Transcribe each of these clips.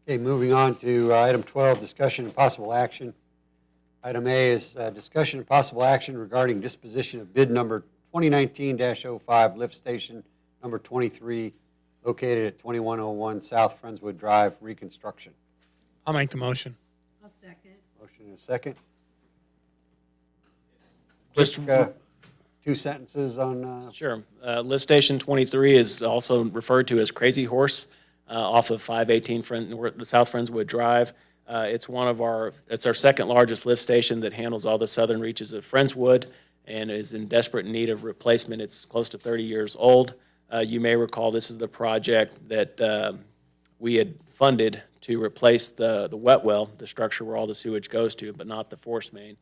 Okay, moving on to item 12, discussion and possible action. Item A is discussion and possible action regarding disposition of bid number 2019-05, lift station number 23, located at 2101 South Friendswood Drive, Reconstruction. I'll make the motion. I'll second. Motion and a second. Just Two sentences on, Sure. Lift station 23 is also referred to as Crazy Horse off of 518 the South Friendswood Drive. It's our second largest lift station that handles all the southern reaches of Friendswood and is in desperate need of replacement. It's close to 30 years old. You may recall this is the project that we had funded to replace the wet well, the structure where all the sewage goes to, but not the force main.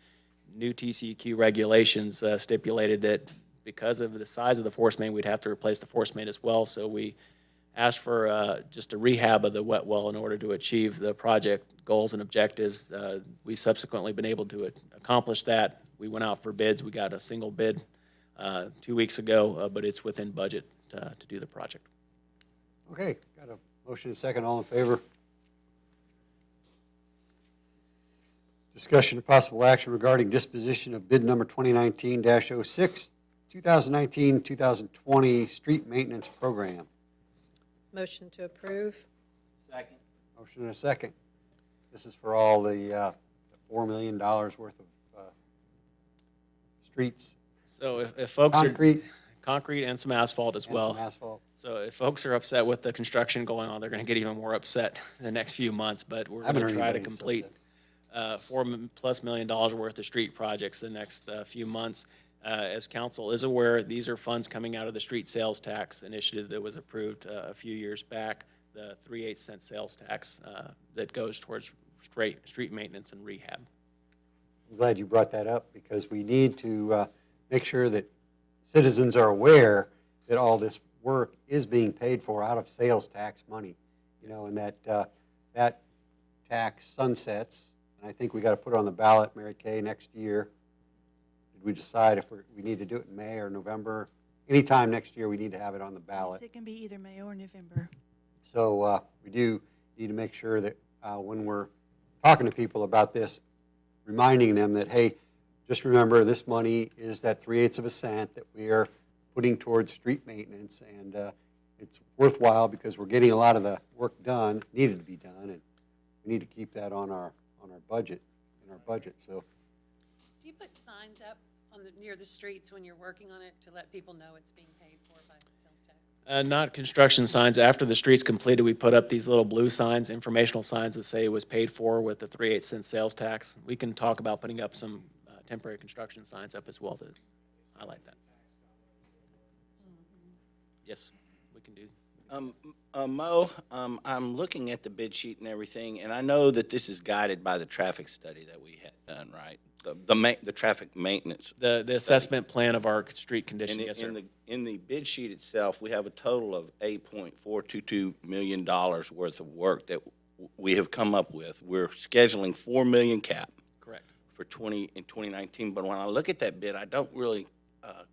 New TCEQ regulations stipulated that because of the size of the force main, we'd have to replace the force main as well. So we asked for just a rehab of the wet well in order to achieve the project goals and objectives. We've subsequently been able to accomplish that. We went out for bids. We got a single bid 2 weeks ago, but it's within budget to do the project. okay, got a motion and a second. All in favor? Discussion and possible action regarding disposition of bid number 2019-06, 2019-2020 street maintenance program. Motion to approve. Second. Motion and a second. This is for all the $4 million worth of streets, So if folks concrete, are concrete and some asphalt as and well. some asphalt. So if folks are upset with the construction going on, they're going to get even more upset in the next few months. But we're going to try to complete $4+ million worth of street projects the next few months. As council is aware, these are funds coming out of the street sales tax initiative that was approved a few years back, the 3/8 cent sales tax that goes towards street maintenance and rehab. I'm glad you brought that up because we need to make sure that citizens are aware that all this work is being paid for out of sales tax money, and that that tax sunsets. And I think we got to put it on the ballot, Mary Kay, next year. Did we decide if we need to do it in May or November? Anytime next year, we need to have it on the ballot. It can be either May or November. So we do need to make sure that when we're talking to people about this, reminding them that, hey, just remember this money is that 3/8 of a cent that we are putting towards street maintenance, and it's worthwhile because we're getting a lot of the work done, needed to be done, and we need to keep that on our budget, So Do you put signs up near the streets when you're working on it to let people know it's being paid for by sales tax? Not construction signs. After the street's completed, we put up these little blue signs, informational signs that say it was paid for with the 3/8 cent sales tax. We can talk about putting up some temporary construction signs up as well to highlight that. Yes, we can do. Mo, I'm looking at the bid sheet and everything, and I know that this is guided by the traffic study that we had done, right? The traffic maintenance. The assessment plan of our street condition, And yes, sir. in the bid sheet itself, we have a total of $8.422 million worth of work that we have come up with. We're scheduling $4 million cap Correct. for 2019, but when I look at that bid, I don't really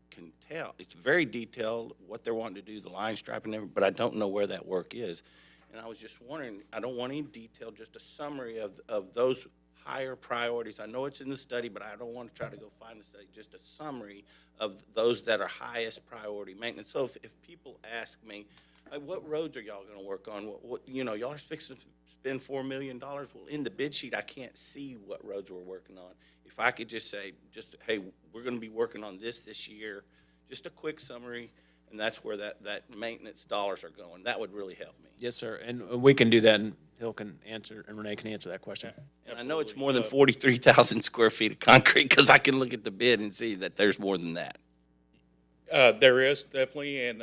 can tell. It's very detailed, what they're wanting to do, the line striping, and everything, but I don't know where that work is. And I was just wondering, I don't want any detail, just a summary of those higher priorities. I know it's in the study, but I don't want to try to go find the study, just a summary of those that are highest priority maintenance. So if people ask me, what roads are y'all going to work on? Y'all are fixing to spend $4 million. Well, in the bid sheet, I can't see what roads we're working on. If I could just say, hey, we're going to be working on this year, just a quick summary, and that's where that maintenance dollars are going. That would really help me. Yes, sir. And we can do that, and Hill can answer, and Renee can answer that question. And I know it's more than 43,000 square feet of concrete because I can look at the bid and see that there's more than that. There is definitely, and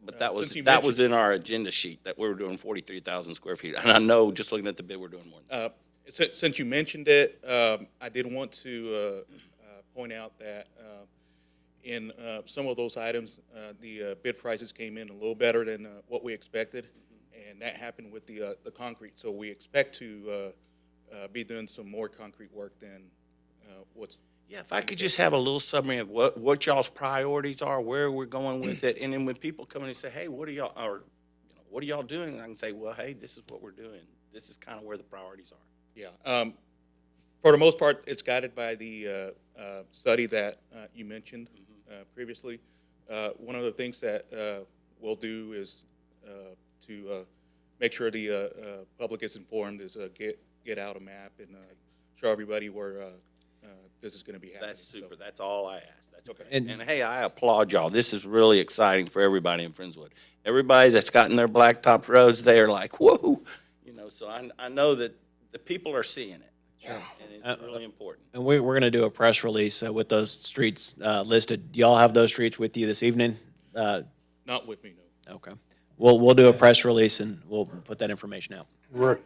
But that was in our agenda sheet that we were doing 43,000 square feet. And I know just looking at the bid, we're doing more than that. Since you mentioned it, I did want to point out that in some of those items, the bid prices came in a little better than what we expected, and that happened with the concrete. So we expect to be doing some more concrete work than what's. Yeah, if I could just have a little summary of what y'all's priorities are, where we're going with it, and then when people come in and say, hey, what are y'all, or what are y'all doing? And I can say, well, hey, this is what we're doing. This is kind of where the priorities are. Yeah. For the most part, it's guided by the study that you mentioned previously. One of the things that we'll do is to make sure the public is informed is get out a map and show everybody where this is going to be happening. That's super. That's all I asked. That's Okay. okay. And hey, I applaud y'all. This is really exciting for everybody in Friendswood. Everybody that's gotten their blacktop roads, they are like, whoa. You know, so I know that the people are seeing it. Sure. And it's really important. And we're going to do a press release with those streets listed. Do y'all have those streets with you this evening? Not with me, no. Okay. We'll do a press release and we'll put that information out. We're,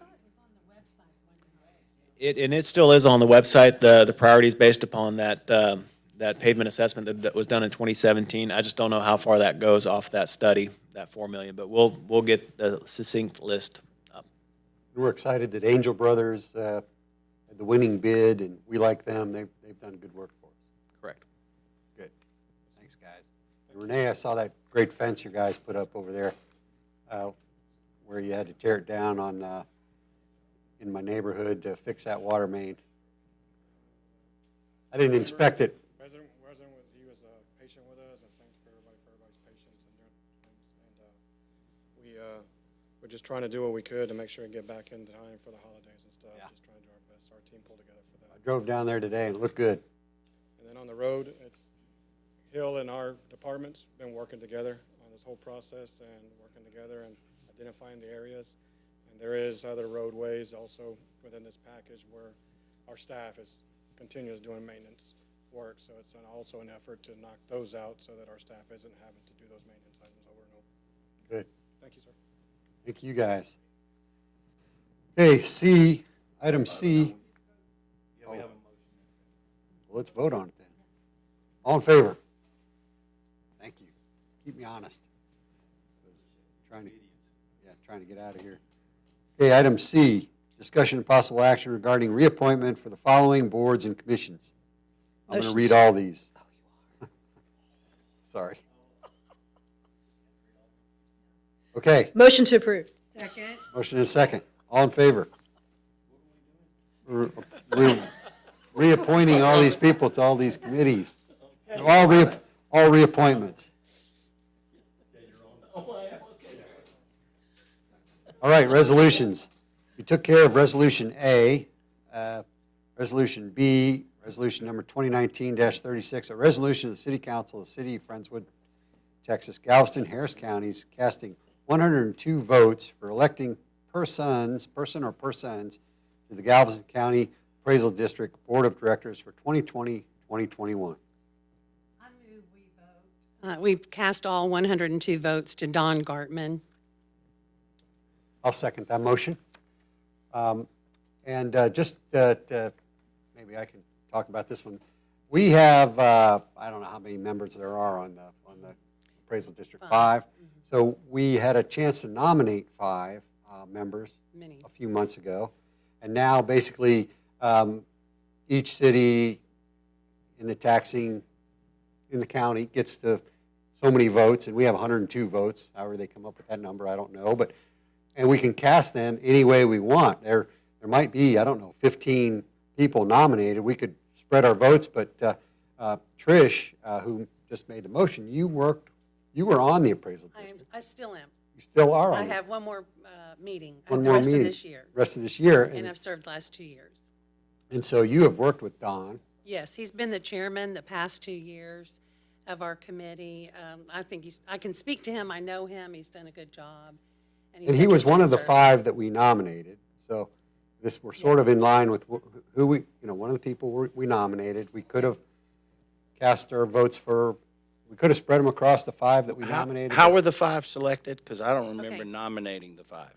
It still is on the website, the priorities based upon that pavement assessment that was done in 2017. I just don't know how far that goes off that study, that 4 million, but we'll get the succinct list up. we're excited that Angel Brothers had the winning bid, and we like them. They've done good work for us. Correct. Good. Thanks, guys. And Renee, I saw that great fence you guys put up over there, where you had to tear it down on in my neighborhood to fix that water main. I didn't inspect it. President was patient with us, and thanks for everybody's patience and doing things. And we're just trying to do what we could to make sure we get back in time for the holidays and stuff. Yeah. Just trying to do our best. Our team pulled together for I that. drove down there today and it looked good. And then on the road, it's Hill and our departments been working together on this whole process and working together and identifying the areas. And there is other roadways also within this package where our staff continues doing maintenance work. So it's also an effort to knock those out so that our staff isn't having to do those maintenance items over and over. Good. Thank you, sir. Thank you, guys. Okay, item C. Oh. Well, let's vote on it then. All in favor? Thank you. Keep me honest. Trying to get out of here. Okay, item C, discussion and possible action regarding reappointment for the following boards and commissions. I'm going to read all these. Oh, you are. Sorry. Okay. Motion to approve. Second. Motion and a second. All in favor? We're reappointing all these people to all these committees. All reappointments. All right, resolutions. We took care of Resolution A, Resolution B, Resolution number 2019-36, a resolution of the City Council of the City of Friendswood, Texas, Galveston, Harris counties, casting 102 votes for electing person or persons to the Galveston County Appraisal District Board of Directors for 2020-2021. I move we vote. We cast all 102 votes to Don Gartman. I'll second that motion. Just maybe I can talk about this one. We have, I don't know how many members there are on the appraisal district, 5. So we had a chance to nominate 5 members a few months ago. And now basically each city in the county gets to so many votes, and we have 102 votes. However they come up with that number, I don't know. And we can cast them any way we want. There might be, I don't know, 15 people nominated. We could spread our votes, but Trish, who just made the motion, you were on the appraisal district. I still am. You still are on I it. have one more meeting. One the more rest meeting. of this year. Rest of this year. And I've served the last 2 years. And so you have worked with Don. Yes, he's been the chairman the past 2 years of our committee. I think I can speak to him. I know him. He's done a good job. And he was one of the served. 5 that we nominated. So we're sort of in line with who one of the people we nominated. We could have cast our votes we could have spread them across the 5 that we nominated. How were the 5 selected? Because I don't remember Okay. nominating the 5.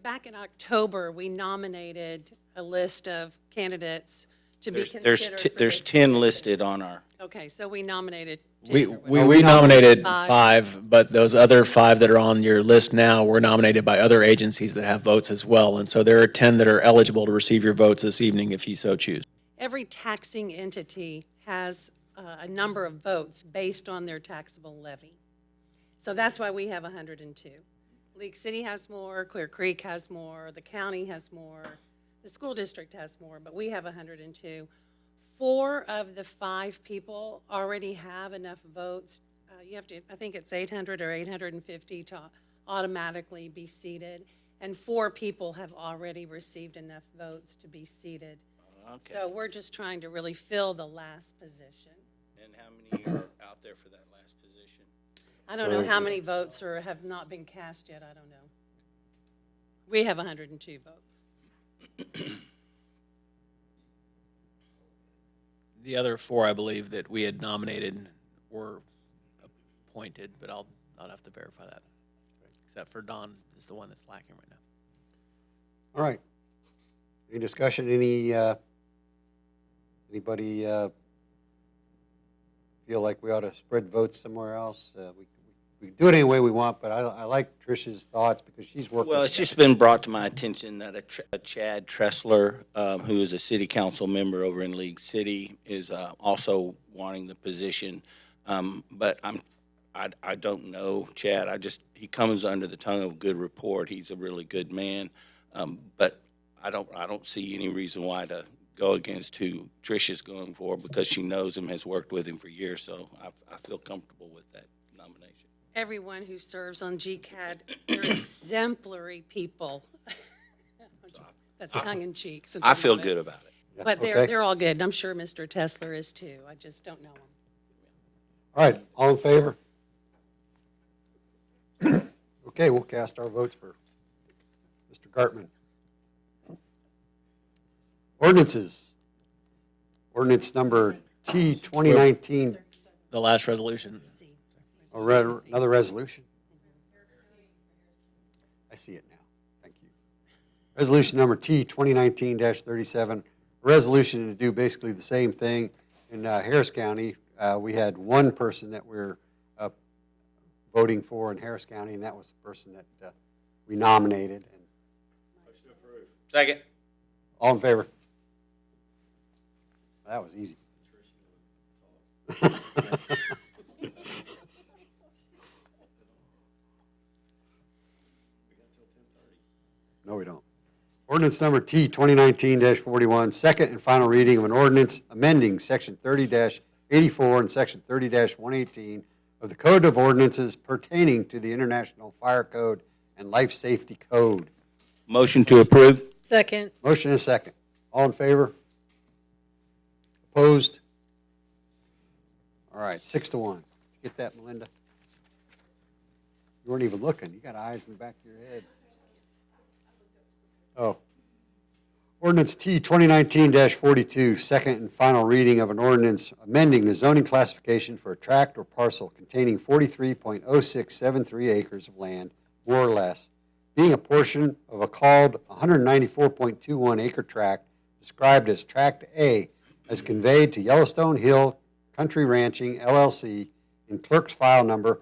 Back in October, we nominated a list of candidates to be There's considered for there's this 10 position. listed on our. Okay, so we nominated 10 We or whatever. we nominated 5. 5, but those other 5 that are on your list now were nominated by other agencies that have votes as well. And so there are 10 that are eligible to receive your votes this evening if you so choose. Every taxing entity has a number of votes based on their taxable levy. So that's why we have 102. League City has more, Clear Creek has more, the county has more, the school district has more, but we have 102. 4 of the 5 people already have enough votes. You have to, I think it's 800 or 850 to automatically be seated, and 4 people have already received enough votes to be seated. Okay. So we're just trying to really fill the last position. And how many are out there for that last position? I don't know how many votes have not been cast yet. I don't know. We have 102 votes. The other 4, I believe, that we had nominated were appointed, but I'll have to verify that. Except for Don is the one that's lacking right now. All right. Any discussion? Anybody feel like we ought to spread votes somewhere else? We can do it any way we want, but I like Tricia's thoughts because she's working. Well, it's just been brought to my attention that a Chad Tressler, who is a city council member over in League City, is also wanting the position. But I don't know Chad. He comes under the tongue of good report. He's a really good man. But I don't see any reason why to go against who Tricia's going for, because she knows him, has worked with him for years. So I feel comfortable with that nomination. Everyone who serves on GCAD, they're exemplary people. That's tongue in cheek. Since I I'm feel on it. good about it. But Okay. they're all good. And I'm sure Mr. Tesler is too. I just don't know him. All right, all in favor? Okay, we'll cast our votes for Mr. Gartman. Ordinances. Ordinance number T 2019, The last resolution. another resolution? I see it now, thank you. Resolution number T 2019-37, a resolution to do basically the same thing in Harris County. We had one person that we're voting for in Harris County, and that was the person that we nominated. And Second. all in favor? That was easy. No, we don't. Ordinance number T 2019-41, second and final reading of an ordinance amending section 30-84 and section 30-118 of the Code of Ordinances pertaining to the International Fire Code and Life Safety Code. Motion to approve. Second. Motion is second. All in favor? Opposed? All right, 6-1. Get that, Melinda? You weren't even looking. You got eyes in the back of your head. Oh. Ordinance T 2019-42, second and final reading of an ordinance amending the zoning classification for a tract or parcel containing 43.0673 acres of land, more or less, being a portion of a called 194.21 acre tract described as Tract A, as conveyed to Yellowstone Hill Country Ranching, LLC, in clerk's file number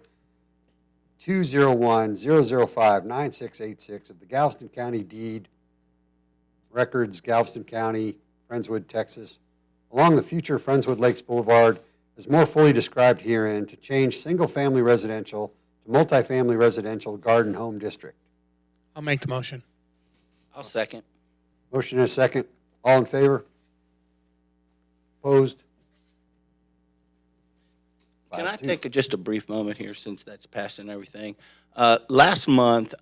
201-005-9686 of the Galveston County Deed Records, Galveston County, Friendswood, Texas, along the future Friendswood Lakes Boulevard, as more fully described herein, to change single-family residential to multifamily residential garden home district. I'll make the motion. I'll second. Motion and a second. All in favor? Opposed? Can I 5-2. take just a brief moment here, since that's passed and everything? Last month,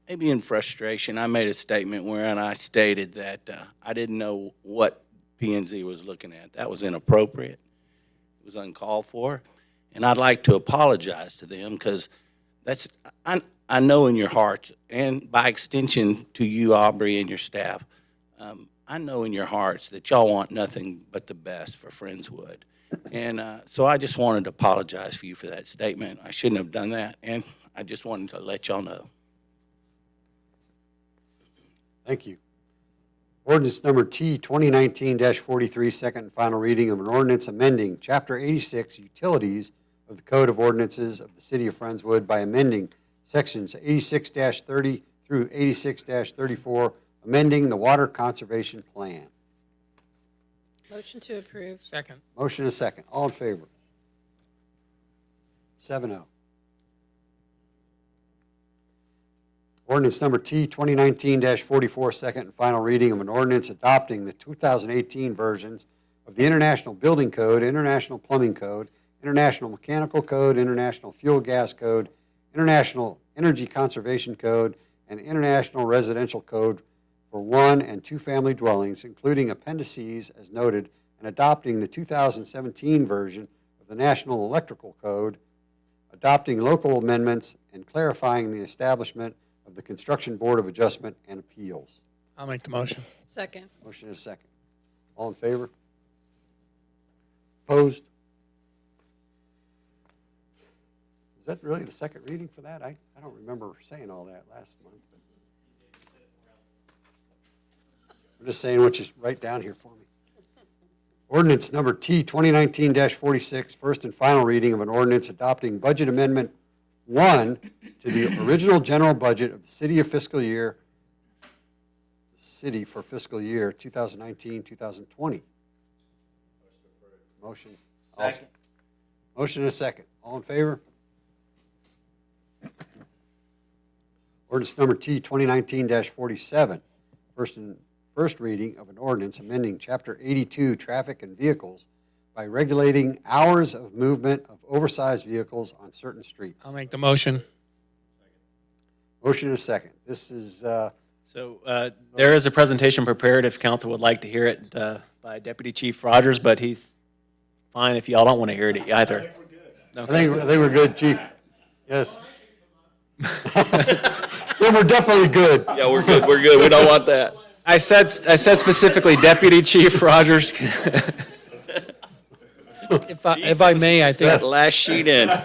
maybe in frustration, I made a statement wherein I stated that I didn't know what P&Z was looking at. That was inappropriate. It was uncalled for. And I'd like to apologize to them, because I know in your hearts, and by extension to you, Aubrey, and your staff, I know in your hearts that y'all want nothing but the best for Friendswood. And so I just wanted to apologize for you for that statement. I shouldn't have done that, and I just wanted to let y'all know. Thank you. Ordinance number T 2019-43, second and final reading of an ordinance amending Chapter 86 Utilities of the Code of Ordinances of the City of Friendswood by amending Sections 86-30 through 86-34, amending the Water Conservation Plan. Motion to approve. Second. Motion is second. All in favor? 7-0. Ordinance number T 2019-44, second and final reading of an ordinance adopting the 2018 versions of the International Building Code, International Plumbing Code, International Mechanical Code, International Fuel Gas Code, International Energy Conservation Code, and International Residential Code for one- and two-family dwellings, including appendices as noted, and adopting the 2017 version of the National Electrical Code, adopting local amendments, and clarifying the establishment of the Construction Board of Adjustment and Appeals. I'll make the motion. Second. Motion is second. All in favor? Opposed? Was that really the second reading for that? I don't remember saying all that last month. I'm just saying what you write down here for me. Ordinance number T 2019-46, first and final reading of an ordinance adopting Budget Amendment 1 to the original general budget of the city for fiscal year 2019-2020. Motion. Second. Motion and a second. All in favor? Ordinance number T 2019-47, first reading of an ordinance amending Chapter 82 Traffic and Vehicles by regulating hours of movement of oversized vehicles on certain streets. I'll make the motion. Motion and a second. This is, So there is a presentation prepared if council would like to hear it by Deputy Chief Rogers, but he's fine if y'all don't want to hear it either. I think we're good, Chief. Yes. Then we're definitely good. Yeah, we're good, we're good. We don't want that. I said specifically Deputy Chief Rogers. If I may, I That think, last sheet in. All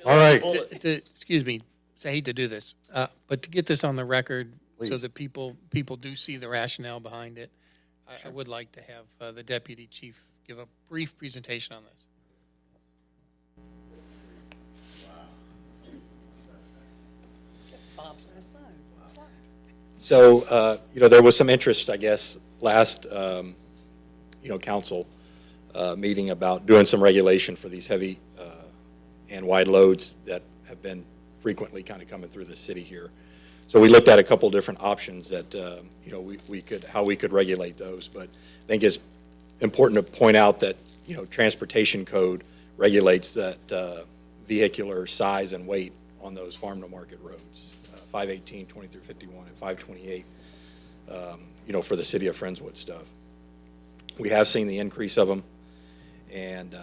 right. excuse me, I hate to do this, but to get this on the record so Please. that people do see the rationale behind it, I would like to have the Deputy Chief give a brief presentation on this. That's Bob's last slide. So, there was some interest, I guess, last, council meeting about doing some regulation for these heavy and wide loads that have been frequently kind of coming through the city here. So we looked at a couple different options that, how we could regulate those. But I think it's important to point out that, transportation code regulates that vehicular size and weight on those farm-to-market roads, 518, 20 through 51, and 528, for the city of Friendswood stuff. We have seen the increase of them, and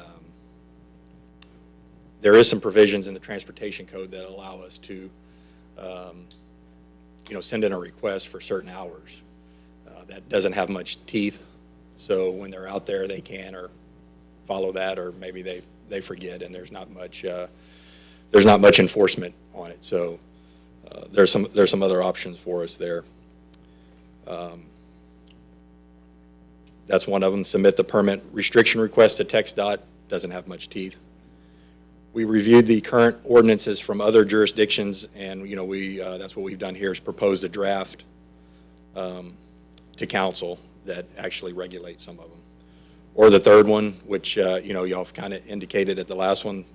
there is some provisions in the transportation code that allow us to, send in a request for certain hours. That doesn't have much teeth, so when they're out there, they can or follow that, or maybe they forget, and there's not much enforcement on it. So there's some other options for us there. That's one of them. Submit the permit restriction request to TxDOT. Doesn't have much teeth. We reviewed the current ordinances from other jurisdictions, and that's what we've done here is propose a draft to council that actually regulates some of them. Or the third one, which y'all kind of indicated at the last one,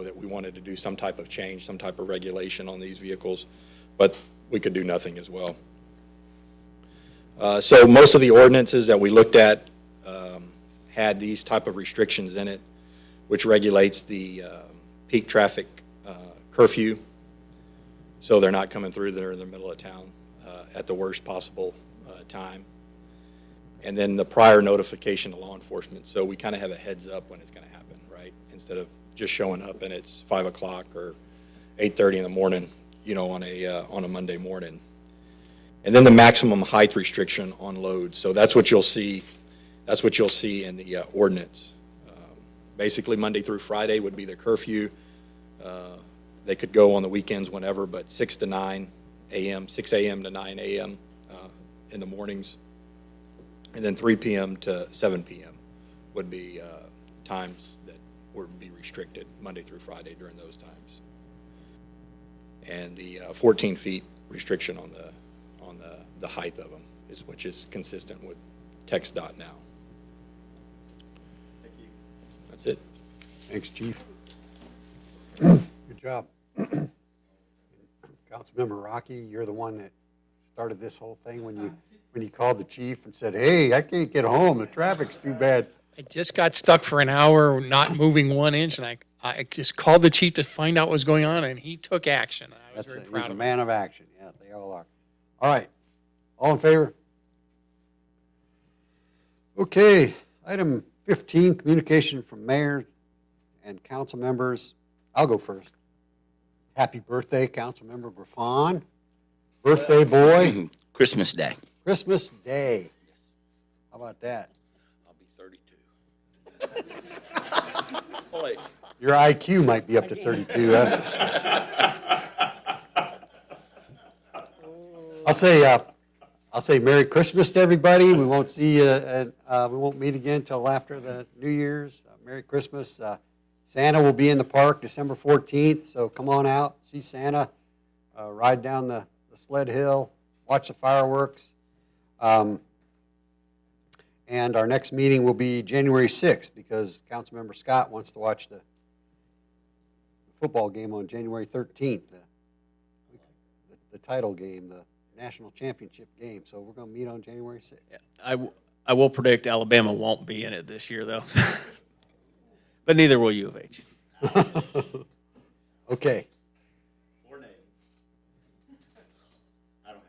that we wanted to do some type of change, some type of regulation on these vehicles, but we could do nothing as well. So most of the ordinances that we looked at had these type of restrictions in it, which regulates the peak traffic curfew, so they're not coming through there in the middle of town at the worst possible time. And then the prior notification to law enforcement, so we kind of have a heads up when it's going to happen, right? Instead of just showing up and it's 5 o'clock or 8:30 in the morning, on a Monday morning. And then the maximum height restriction on loads. So that's what you'll see. That's what you'll see in the ordinance. Basically, Monday through Friday would be the curfew. They could go on the weekends whenever, but 6 to 9 a.m., 6 a.m. to 9 a.m. In the mornings, and then 3 p.m. to 7 p.m. would be times that would be restricted Monday through Friday during those times. And the 14 feet restriction on the height of them, which is consistent with TxDOT now. Thank you. That's it. Thanks, Chief. Good job. Councilmember Rocky, you're the one that started this whole thing when you called the chief and said, hey, I can't get home, the traffic's too bad. I just got stuck for an hour, not moving 1 inch, and I just called the chief to find out what was going on, and he took action. I was very He's proud a of him. man of action. Yeah, they all are. All right. All in favor? Okay. Item 15, communication from mayor and council members. I'll go first. Happy birthday, Councilmember Griffon. Birthday boy. Christmas Day. Christmas Day. How about that? I'll be 32. Boy, Your IQ might be up to 32. I'll say Merry Christmas to everybody. We won't see you, we won't meet again until after the New Year's. Merry Christmas. Santa will be in the park December 14th, so come on out, see Santa, ride down the sled hill, watch the fireworks. And our next meeting will be January 6th because Councilmember Scott wants to watch the football game on January 13th, the title game, the national championship game. So we're going to meet on January 6th. I will predict Alabama won't be in it this year, though. But neither will U of H. Okay. or nay. I don't have anything.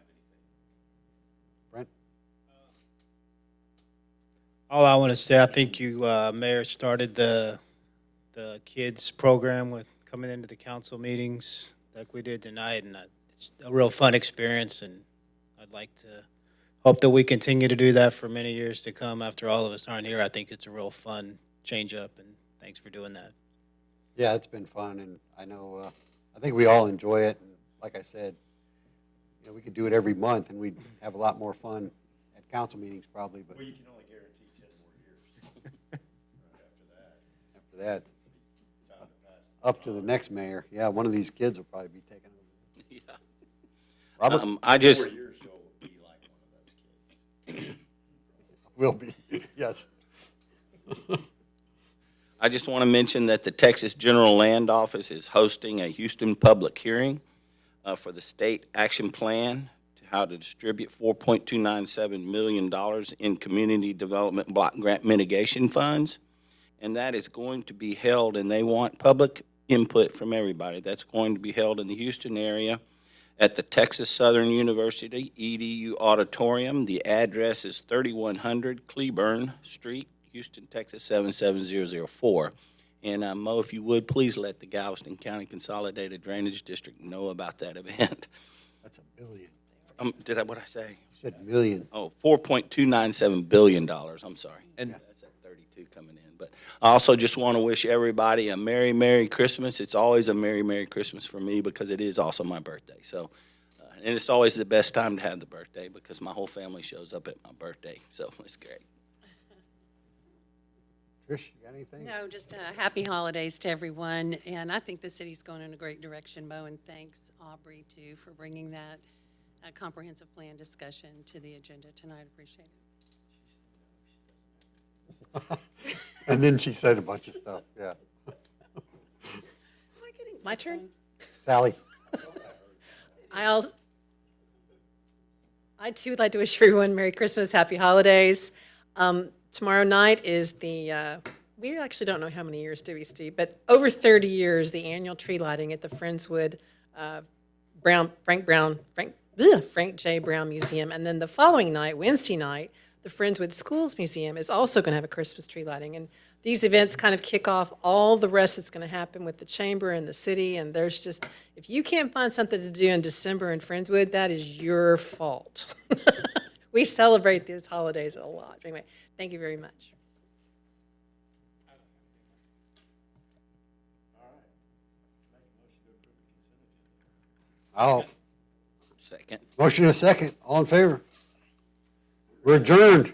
Brent? All I want to say, I think you, Mayor, started the kids program with coming into the council meetings like we did tonight, and it's a real fun experience, and I'd like to hope that we continue to do that for many years to come after all of us aren't here. I think it's a real fun change-up, and thanks for doing that. Yeah, it's been fun, and I know, I think we all enjoy it. And like I said, we could do it every month, and we'd have a lot more fun at council meetings probably. But You can only guarantee 10 more years. after that, it's Time to pass. up to the next mayor. Yeah, one of these kids will probably be taking over. Yeah. Robert? I just, 4 years, you'll be like one of those kids. Will be, yes. I just want to mention that the Texas General Land Office is hosting a Houston public hearing for the state action plan to how to distribute $4.297 million in community development block grant mitigation funds. And that is going to be held, and they want public input from everybody. That's going to be held in the Houston area at the Texas Southern University EDU Auditorium. The address is 3100 Cleburne Street, Houston, Texas 77004. And Mo, if you would, please let the Galveston County Consolidated Drainage District know about that event. That's $1 billion. What'd I say? You said million. Oh, $4.297 billion, I'm sorry. And That's at 32 coming in. But I also just want to wish everybody a Merry, Merry Christmas. It's always a Merry, Merry Christmas for me because it is also my birthday. So, and it's always the best time to have the birthday because my whole family shows up at my birthday. So it's great. Trish, you got anything? No, just happy holidays to everyone, and I think the city's going in a great direction, Mo, and thanks, Aubrey, too, for bringing that comprehensive plan discussion to the agenda tonight. Appreciate it. And then she said a bunch of stuff, yeah. Am I getting My turn? Sally? I too would like to wish everyone Merry Christmas, Happy Holidays. Tomorrow night is we actually don't know how many years, do we, Steve? But over 30 years, the annual tree lighting at the Friendswood Frank J. Brown Museum. And then the following night, Wednesday night, the Friendswood Schools Museum is also going to have a Christmas tree lighting. And these events kind of kick off all the rest that's going to happen with the chamber and the city. And there's just, if you can't find something to do in December in Friendswood, that is your fault. We celebrate these holidays a lot. Anyway, thank you very much. Oh, Second. motion and a second. All in favor? We're adjourned.